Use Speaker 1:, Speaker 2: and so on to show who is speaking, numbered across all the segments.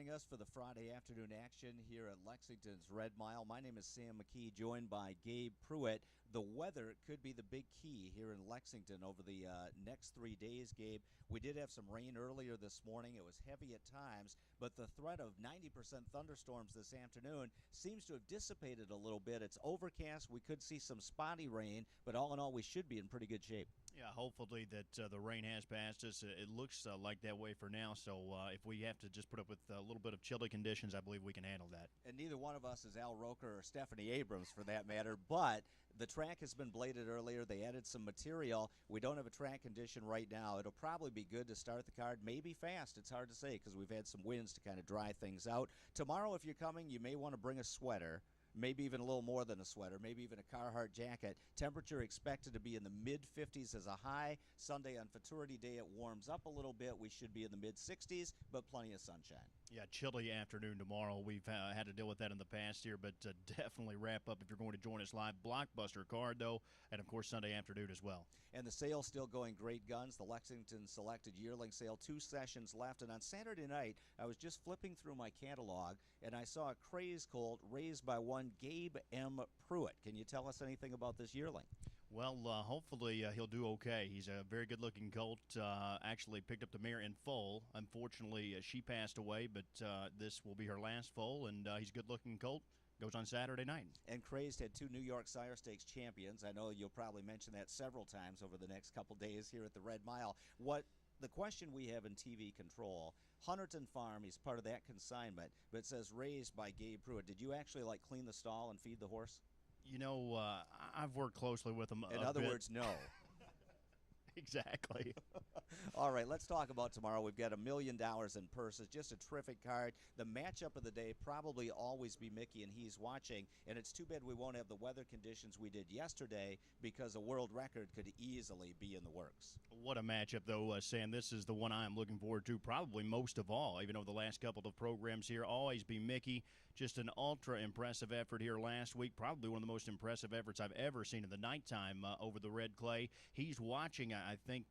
Speaker 1: joining us for the Friday afternoon action here at Lexington's Red Mile. My name is Sam McKee, joined by Gabe Pruitt. The weather could be the big key here in Lexington over the next 3 days, Gabe. We did have some rain earlier this morning. It was heavy at times, but the threat of 90% thunderstorms this afternoon seems to have dissipated a little bit. It's overcast. We could see some spotty rain, but all in all, we should be in pretty good shape.
Speaker 2: Yeah, hopefully that the rain has passed us. It looks like that way for now. So if we have to just put up with a little bit of chilly conditions, I believe we can handle that.
Speaker 1: And neither one of us is Al Roker or Stephanie Abrams for that matter, but the track has been bladed earlier. They added some material. We don't have a track condition right now. It'll probably be good to start the card, maybe fast. It's hard to say because we've had some winds to kind of dry things out. Tomorrow, if you're coming, you may want to bring a sweater. Maybe even a little more than a sweater, maybe even a Carhartt jacket. Temperature expected to be in the mid-50s as a high. Sunday on Futurity Day, it warms up a little bit. We should be in the mid-60s, but plenty of sunshine.
Speaker 2: Yeah, chilly afternoon tomorrow. We've had to deal with that in the past here, but definitely wrap up if you're going to join us live. Blockbuster card, though, and, of course, Sunday afternoon as well.
Speaker 1: And the sale's still going great guns. The Lexington Selected Yearling Sale, 2 sessions left. And on Saturday night, I was just flipping through my catalog, and I saw a Craze colt raised by one Gabe M. Pruitt. Can you tell us anything about this yearling?
Speaker 2: Well, hopefully he'll do okay. He's a very good-looking colt. Actually picked up the mare in foal. Unfortunately, she passed away, but this will be her last foal, and he's a good-looking colt. Goes on Saturday night.
Speaker 1: And Crazed had 2 New York Sire Stakes champions. I know you'll probably mention that several times over the next couple days here at the Red Mile. The question we have in TV control, Hunterton Farm, he's part of that consignment, but it says raised by Gabe Pruitt. Did you actually clean the stall and feed the horse?
Speaker 2: You know, I've worked closely with him.
Speaker 1: In other words, no.
Speaker 2: Exactly.
Speaker 1: All right, let's talk about tomorrow. We've got $1 million in purses. Just a terrific card. The matchup of the day probably always be Mickey, and he's watching. And it's too bad we won't have the weather conditions we did yesterday because a world record could easily be in the works.
Speaker 2: What a matchup, though, Sam. This is the one I'm looking forward to probably most of all, even over the last couple of programs here. Always be Mickey. Just an ultra-impressive effort here last week. Probably one of the most impressive efforts I've ever seen in the nighttime over the red clay. He's watching. I think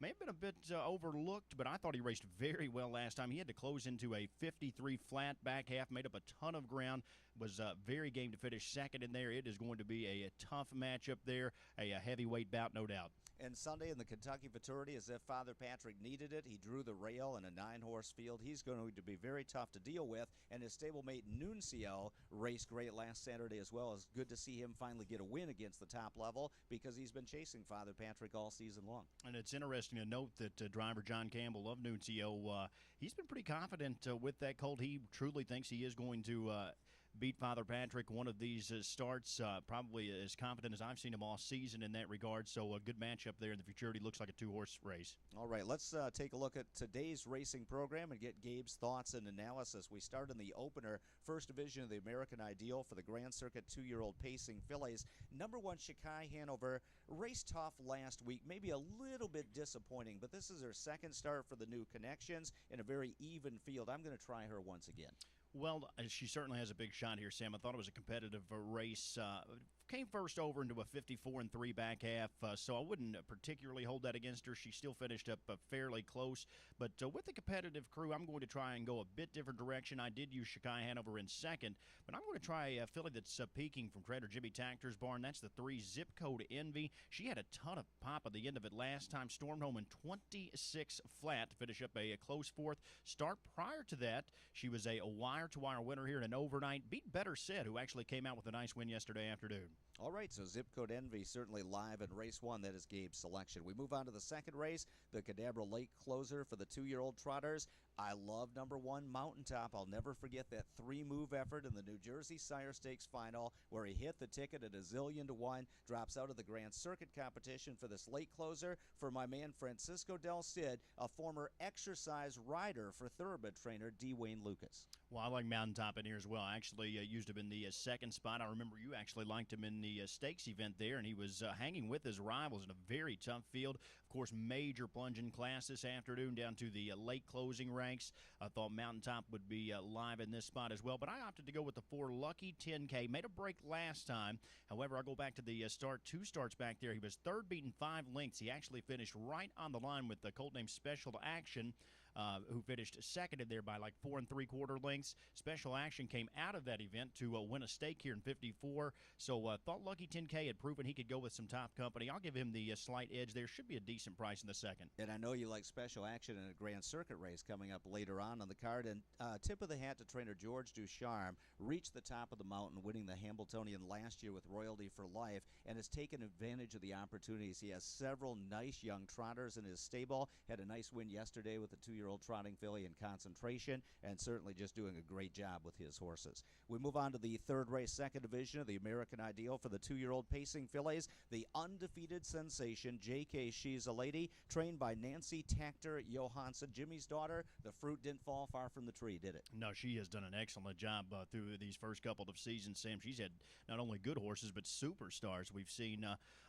Speaker 2: may have been a bit overlooked, but I thought he raced very well last time. He had to close into a 53 flat back half, made up a ton of ground, was very game to finish second in there. It is going to be a tough matchup there, a heavyweight bout, no doubt.
Speaker 1: And Sunday in the Kentucky Futurity, as if Father Patrick needed it, he drew the rail in a 9-horse field. He's going to be very tough to deal with. And his stablemate Nuncio raced great last Saturday as well. It's good to see him finally get a win against the top level because he's been chasing Father Patrick all season long.
Speaker 2: And it's interesting to note that driver John Campbell of Nuncio, he's been pretty confident with that colt. He truly thinks he is going to beat Father Patrick one of these starts, probably as confident as I've seen him all season in that regard. So a good matchup there in the Futurity. Looks like a 2-horse race.
Speaker 1: All right, let's take a look at today's racing program and get Gabe's thoughts and analysis. We start in the opener, first division of the American Ideal for the Grand Circuit 2-year-old pacing fillies. Number 1, Shikai Hanover, raced tough last week, maybe a little bit disappointing, but this is her second start for the new connections in a very even field. I'm going to try her once again.
Speaker 2: Well, she certainly has a big shot here, Sam. I thought it was a competitive race. Came first over into a 54-3 back half, so I wouldn't particularly hold that against her. She still finished up fairly close, but with the competitive crew, I'm going to try and go a bit different direction. I did use Shikai Hanover in second, but I'm going to try a filly that's peaking from trainer Jimmy Tactor's barn. That's the 3 Zip Code Envy. She had a ton of pop at the end of it last time, stormed home in 26 flat to finish up a close 4th start. Prior to that, she was a wire-to-wire winner here in an overnight. Beat Better Said, who actually came out with a nice win yesterday afternoon.
Speaker 1: All right, so Zip Code Envy certainly live in race 1. That is Gabe's selection. We move on to the second race, the Cadabra Lake Closer for the 2-year-old trotters. I love number 1, Mountaintop. I'll never forget that 3-move effort in the New Jersey Sire Stakes final where he hit the ticket at 1,000,000-1, drops out of the Grand Circuit competition for this late closer for my man Francisco Del Cid, a former exercise rider for thoroughbred trainer D. Wayne Lucas.
Speaker 2: Well, I like Mountaintop in here as well. I actually used him in the second spot. I remember you actually liked him in the stakes event there, and he was hanging with his rivals in a very tough field. Of course, major plunging class this afternoon down to the late closing ranks. I thought Mountaintop would be live in this spot as well, but I opted to go with the 4 Lucky 10K. Made a break last time. However, I'll go back to the start. 2 starts back there. He was third, beaten 5 lengths. He actually finished right on the line with the colt named Special Action. who finished second in there by like 4 3/4 lengths. Special Action came out of that event to win a stake here in 54. So thought Lucky 10K had proven he could go with some top company. I'll give him the slight edge there. Should be a decent price in the second.
Speaker 1: And I know you like Special Action in a Grand Circuit race coming up later on the card. And tip of the hat to trainer George Ducharme, reached the top of the mountain, winning the Hambletonian last year with Royalty for Life, and has taken advantage of the opportunities. He has several nice young trotters in his stable. Had a nice win yesterday with the 2-year-old trotting filly in Concentration, and certainly just doing a great job with his horses. We move on to the third race, second division of the American Ideal for the 2-year-old pacing fillies. The undefeated sensation, J.K. She's a Lady, trained by Nancy Tactor Johansson, Jimmy's daughter. The fruit didn't fall far from the tree, did it?
Speaker 2: No, she has done an excellent job through these first couple of seasons, Sam. She's had not only good horses, but superstars we've seen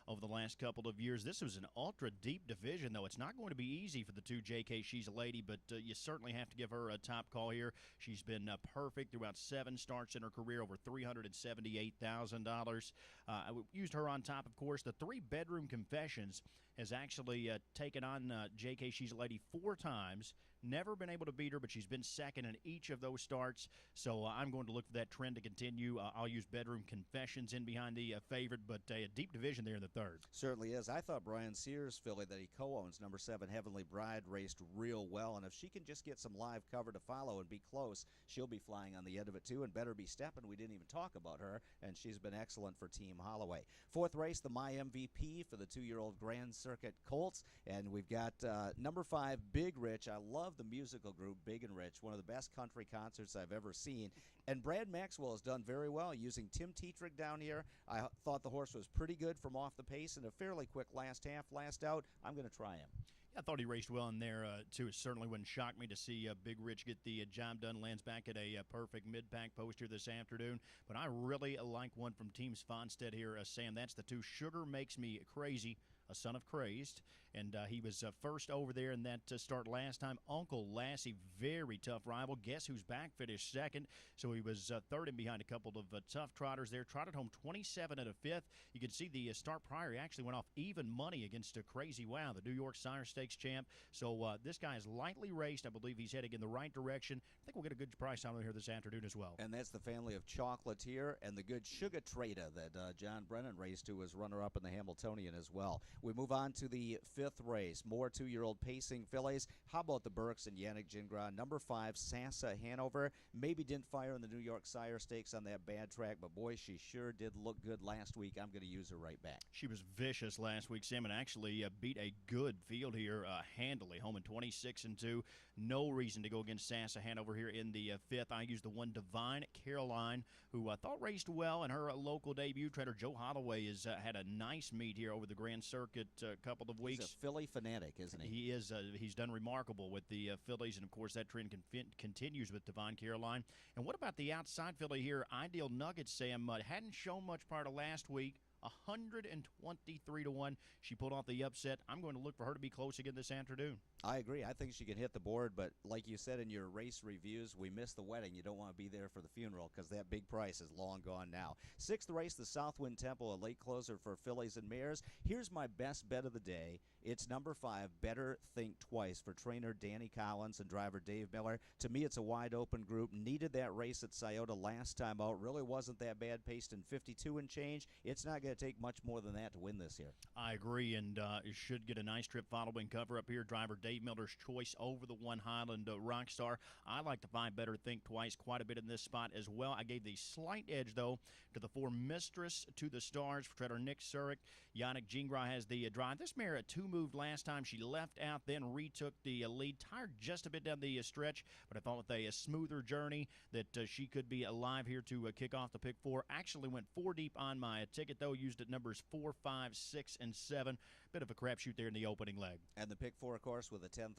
Speaker 2: over the last couple of years. This was an ultra-deep division, though. It's not going to be easy for the two J.K. She's a Lady, but you certainly have to give her a top call here. She's been perfect throughout 7 starts in her career, over $378,000. I used her on top, of course. The 3-bedroom Confessions has actually taken on J.K. She's a Lady 4 times. Never been able to beat her, but she's been second in each of those starts. So I'm going to look for that trend to continue. I'll use Bedroom Confessions in behind the favorite, but a deep division there in the third.
Speaker 1: Certainly is. I thought Brian Sears' filly that he co-owns, number 7, Heavenly Bride, raced real well. And if she can just get some live cover to follow and be close, she'll be flying on the end of it, too, and better be stepping. We didn't even talk about her, and she's been excellent for Team Holloway. Fourth race, the My MVP for the 2-year-old Grand Circuit Colts. And we've got number 5, Big Rich. I love the musical group Big and Rich, one of the best country concerts I've ever seen. And Brad Maxwell has done very well using Tim Tetrick down here. I thought the horse was pretty good from off the pace and a fairly quick last half, last out. I'm going to try him.
Speaker 2: I thought he raced well in there, too. It certainly wouldn't shock me to see Big Rich get the job done. Lands back at a perfect mid-pack post here this afternoon. But I really like one from Team Svanstedt here, Sam. That's the 2 Sugar Makes Me Crazy, a son of Crazed. And he was first over there in that start last time. Uncle Lassie, very tough rival. Guess who's back? Finished second. So he was third in behind a couple of tough trotters there. Trotted home 27 and a fifth. You can see the start prior. He actually went off even money against Crazy Wow, the New York Sire Stakes champ. So this guy is lightly raced. I believe he's heading in the right direction. I think we'll get a good price on him here this afternoon as well.
Speaker 1: And that's the family of Chocolatier and the good Sugar Trader that John Brennan raced to as runner-up in the Hambletonian as well. We move on to the 5th race. More 2-year-old pacing fillies. How about the Burks and Yannick Gingras? Number 5, Sassa Hanover. Maybe didn't fire in the New York Sire Stakes on that bad track, but boy, she sure did look good last week. I'm going to use her right back.
Speaker 2: She was vicious last week, Sam, and actually beat a good field here handily, home in 26 and 2. No reason to go against Sassa Hanover here in the 5th. I used the 1 Divine Caroline, who I thought raced well in her local debut. Trainer Joe Holloway has had a nice meet here over the Grand Circuit couple of weeks.
Speaker 1: He's a filly fanatic, isn't he?
Speaker 2: He is. He's done remarkable with the fillies, and of course that trend continues with Divine Caroline. And what about the outside filly here, Ideal Nuggets, Sam? Hadn't shown much prior to last week. 123 to 1. She pulled off the upset. I'm going to look for her to be close again this afternoon.
Speaker 1: I agree. I think she can hit the board, but like you said in your race reviews, we missed the wedding. You don't want to be there for the funeral because that big price is long gone now. 6th race, the Southwind Temple, a late closer for fillies and mares. Here's my best bet of the day. It's number 5, Better Think Twice, for trainer Danny Collins and driver Dave Miller. To me, it's a wide open group. Needed that race at Scioto last time out. Really wasn't that bad, paced in 52 and change. It's not going to take much more than that to win this here.
Speaker 2: I agree, and it should get a nice trip following cover up here. Driver Dave Miller's choice over the 1 Highland Rockstar. I like to find Better Think Twice quite a bit in this spot as well. I gave the slight edge, though, to the 4 Mistress to the Stars for trainer Nick Surik. Yannick Gingras has the drive. This mare at 2 moved last time. She left out, then retook the lead. Tired just a bit down the stretch, but I thought with a smoother journey that she could be alive here to kick off the pick 4. Actually went 4 deep on my ticket, though. Used at numbers 4, 5, 6, and 7. Bit of a crapshoot there in the opening leg.
Speaker 1: And the pick 4, of course, with a $10,000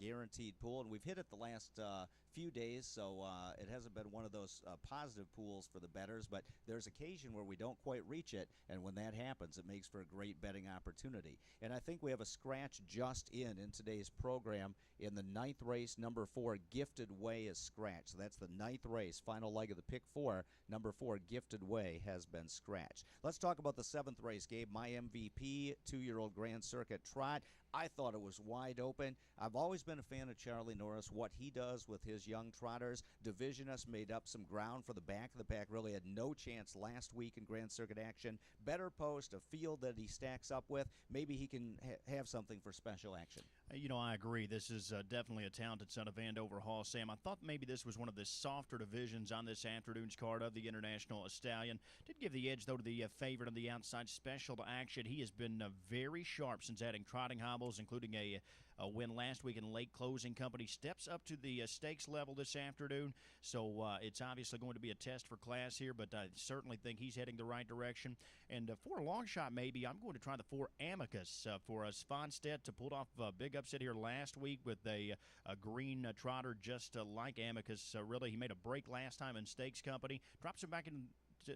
Speaker 1: guaranteed pool. And we've hit it the last few days, so it hasn't been one of those positive pools for the bettors, but there's occasion where we don't quite reach it, and when that happens, it makes for a great betting opportunity. And I think we have a scratch just in today's program. In the ninth race, number 4, Gifted Way is scratched. So that's the ninth race, final leg of the pick 4. Number 4, Gifted Way, has been scratched. Let's talk about the 7th race, Gabe. My MVP, 2-year-old Grand Circuit Trot. I thought it was wide open. I've always been a fan of Charlie Norris, what he does with his young trotters. Divisionists made up some ground for the back of the pack, really had no chance last week in Grand Circuit action. Better post, a field that he stacks up with. Maybe he can have something for special action.
Speaker 2: I agree. This is definitely a talented son of Andover Hall, Sam. I thought maybe this was one of the softer divisions on this afternoon's card of the International Stallion. Did give the edge, though, to the favorite on the outside, Special to Action. He has been very sharp since adding trotting hobbles, including a win last week in late closing. Company steps up to the stakes level this afternoon, so it's obviously going to be a test for class here, but I certainly think he's heading the right direction. And for a long shot, maybe, I'm going to try the 4 Amicus for Svanstedt to pull off a big upset here last week with a green trotter just like Amicus. Really, he made a break last time in Stakes Company, drops him back in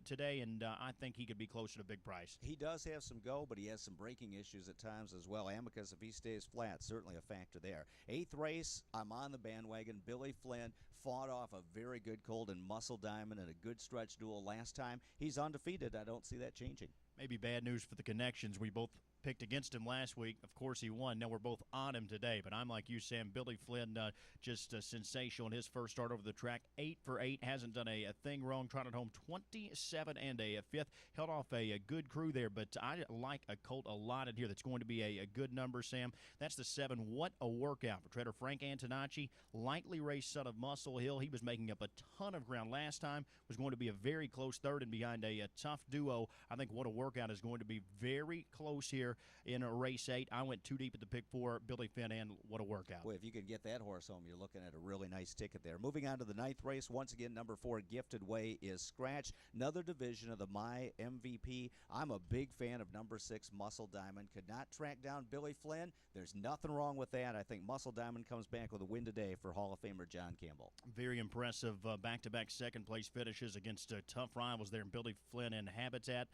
Speaker 2: today, and I think he could be closer to big price.
Speaker 1: He does have some go, but he has some braking issues at times as well. Amicus, if he stays flat, certainly a factor there. 8th race, I'm on the bandwagon. Billy Flynn fought off a very good cold and Muscle Diamond in a good stretch duel last time. He's undefeated. I don't see that changing.
Speaker 2: Maybe bad news for the connections. We both picked against him last week. Of course, he won. Now we're both on him today, but I'm like you, Sam. Billy Flynn just sensational in his first start over the track. 8 for 8, hasn't done a thing wrong. Trotted home 27 and a 5th. Held off a good crew there, but I like a colt a lot in here that's going to be a good number, Sam. That's the 7. What a workout for treader Frank Antonacci. Lightly raced son of Muscle Hill. He was making up a ton of ground last time. Was going to be a very close third and behind a tough duo. I think What a Workout is going to be very close here in a race 8. I went too deep at the pick 4, Billy Flynn, and What a Workout.
Speaker 1: Boy, if you can get that horse home, you're looking at a really nice ticket there. Moving on to the 9th race, once again, number 4, Gifted Way is scratched. Another division of the My MVP. I'm a big fan of number 6, Muscle Diamond. Could not track down Billy Flynn. There's nothing wrong with that. I think Muscle Diamond comes back with a win today for Hall of Famer John Campbell.
Speaker 2: Very impressive back-to-back second-place finishes against tough rivals there in Billy Flynn and Habitat.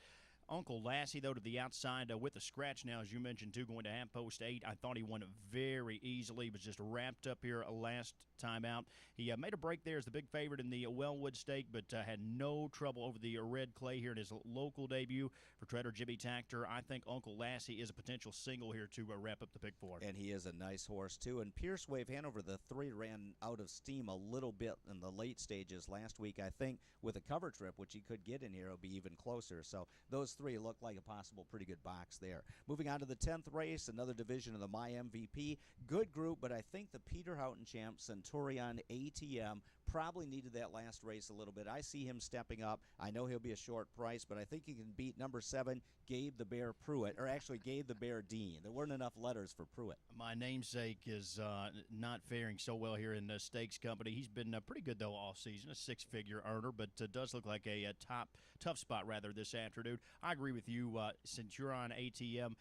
Speaker 2: Uncle Lassie, though, to the outside with a scratch now, as you mentioned, too, going to half post 8. I thought he won very easily. He was just wrapped up here last time out. He made a break there as the big favorite in the Wellwood Stake, but had no trouble over the red clay here in his local debut for treader Jimmy Tactor. I think Uncle Lassie is a potential single here to wrap up the pick 4.
Speaker 1: And he is a nice horse, too. And Pierce Wave Hanover, the 3, ran out of steam a little bit in the late stages last week. I think with a cover trip, which he could get in here, it'll be even closer. So those 3 look like a possible pretty good box there. Moving on to the 10th race, another division of the My MVP. Good group, but I think the Peter Houghton champ, Centurion ATM, probably needed that last race a little bit. I see him stepping up. I know he'll be a short price, but I think he can beat number 7, Gabe the Bear Pruitt, or actually Gabe the Bear Dean. There weren't enough letters for Pruitt.
Speaker 2: My namesake is not faring so well here in the Stakes Company. He's been pretty good, though, all season, a 6-figure earner, but does look like a tough spot, rather, this afternoon. I agree with you. Centurion ATM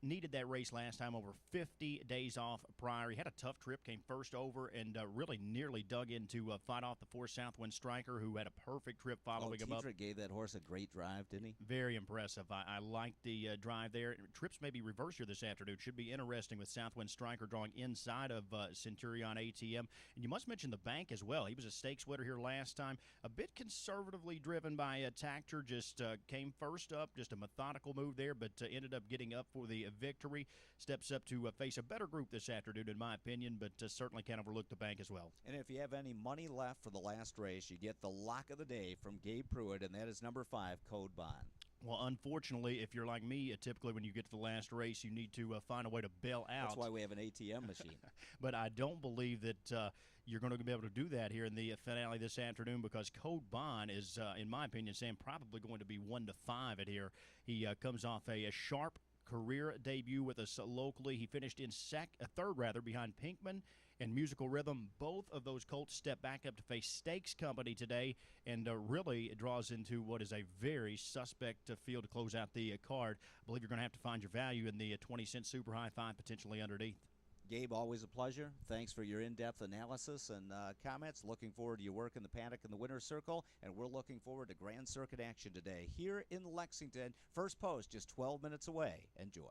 Speaker 2: needed that race last time, over 50 days off prior. He had a tough trip, came first over, and really nearly dug in to fight off the 4 Southwind Striker, who had a perfect trip following him up.
Speaker 1: Tietra gave that horse a great drive, didn't he?
Speaker 2: Very impressive. I like the drive there. Trips may be reversed here this afternoon. Should be interesting with Southwind Striker drawing inside of Centurion ATM. And you must mention the bank as well. He was a stakes winner here last time. A bit conservatively driven by Tactor. Just came first up. Just a methodical move there, but ended up getting up for the victory. Steps up to face a better group this afternoon, in my opinion, but certainly can't overlook the bank as well.
Speaker 1: And if you have any money left for the last race, you get the lock of the day from Gabe Pruitt, and that is number 5, Code Bond.
Speaker 2: Well, unfortunately, if you're like me, typically when you get to the last race, you need to find a way to bail out.
Speaker 1: That's why we have an ATM machine.
Speaker 2: But I don't believe that you're going to be able to do that here in the finale this afternoon, because Code Bond is, in my opinion, Sam, probably going to be 1 to 5 at here. He comes off a sharp career debut with us locally. He finished in third behind Pinkman and Musical Rhythm. Both of those colts step back up to face Stakes Company today, and really draws into what is a very suspect field to close out the card. I believe you're going to have to find your value in the 20-cent super high 5, potentially underneath.
Speaker 1: Gabe, always a pleasure. Thanks for your in-depth analysis and comments. Looking forward to your work in the Paddock and the Winner's Circle, and we're looking forward to Grand Circuit action today here in Lexington. First post just 12 minutes away. Enjoy.